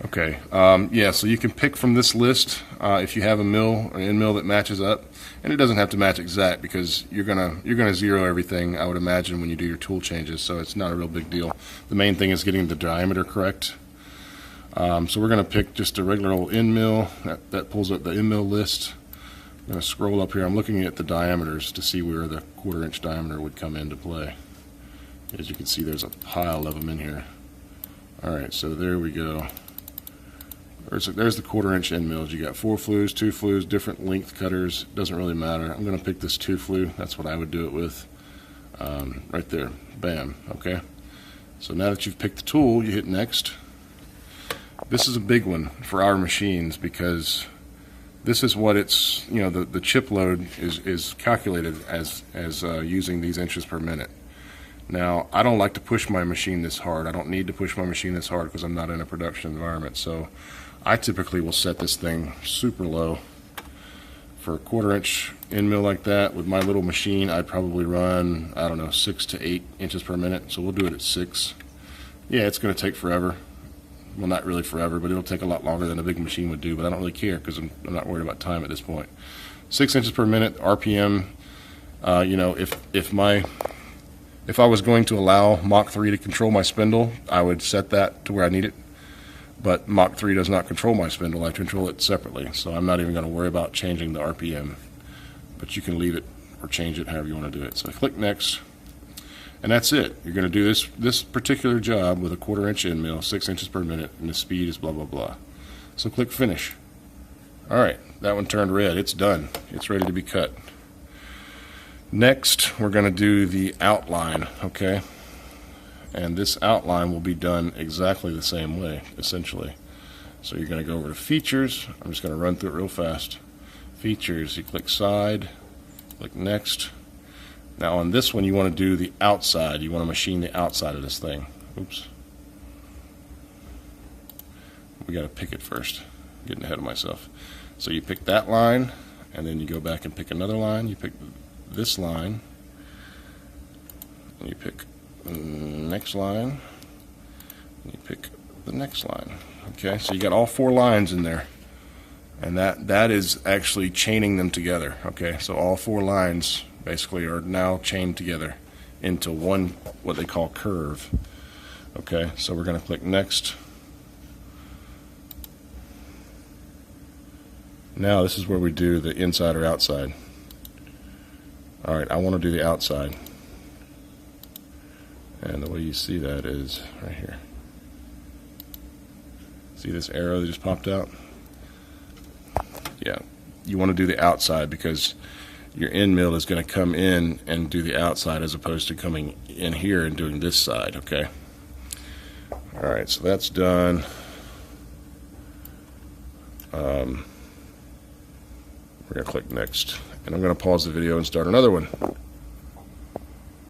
Okay, yeah, so you can pick from this list if you have a mill or end mill that matches up, and it doesn't have to match exact because you're gonna zero everything, I would imagine, when you do your tool changes, so it's not a real big deal. The main thing is getting the diameter correct. So we're gonna pick just a regular old end mill. That pulls up the end mill list. I'm gonna scroll up here. I'm looking at the diameters to see where the 1/4 inch diameter would come into play. As you can see, there's a pile of them in here. All right, so there we go. There's the 1/4 inch end mills. You got 4 flues, 2 flues, different length cutters. Doesn't really matter. I'm going to pick this 2 flue. That's what I would do it with. Right there. Bam. Okay. So now that you've picked the tool, you hit next. This is a big one for our machines because this is what it's, you know, the chip load is calculated as using these inches per minute. Now, I don't like to push my machine this hard. I don't need to push my machine this hard because I'm not in a production environment. So I typically will set this thing super low. For a 1/4 inch end mill like that, with my little machine, I'd probably run, I don't know, 6 to 8 inches per minute. So we'll do it at 6. Yeah, it's going to take forever. Well, not really forever, but it'll take a lot longer than a big machine would do. But I don't really care because I'm not worried about time at this point. 6 inches per minute, RPM. You know, if I was going to allow Mach 3 to control my spindle, I would set that to where I need it. But Mach 3 does not control my spindle. I control it separately. So I'm not even going to worry about changing the RPM. But you can leave it or change it however you want to do it. So I click next. And that's it. You're going to do this particular job with a 1/4 inch end mill, 6 inches per minute, and the speed is blah, blah, blah. So click finish. All right, that one turned red. It's done. It's ready to be cut. Next, we're going to do the outline, okay? And this outline will be done exactly the same way, essentially. So you're going to go over to Features. I'm just going to run through it real fast. Features, you click Side, click Next. Now on this one, you want to do the outside. You want to machine the outside of this thing. Oops. We got to pick it first. I'm getting ahead of myself. So you pick that line, and then you go back and pick another line. You pick this line, and you pick the next line, and you pick the next line. Okay, so you got all 4 lines in there, and that is actually chaining them together. Okay, so all 4 lines basically are now chained together into one, what they call curve. Okay, so we're going to click next. Now this is where we do the inside or outside. All right, I want to do the outside. And the way you see that is right here. See this arrow that just popped out? Yeah, you want to do the outside because your end mill is going to come in and do the outside as opposed to coming in here and doing this side, okay? All right, so that's done. We're going to click next. And I'm going to pause the video and start another one.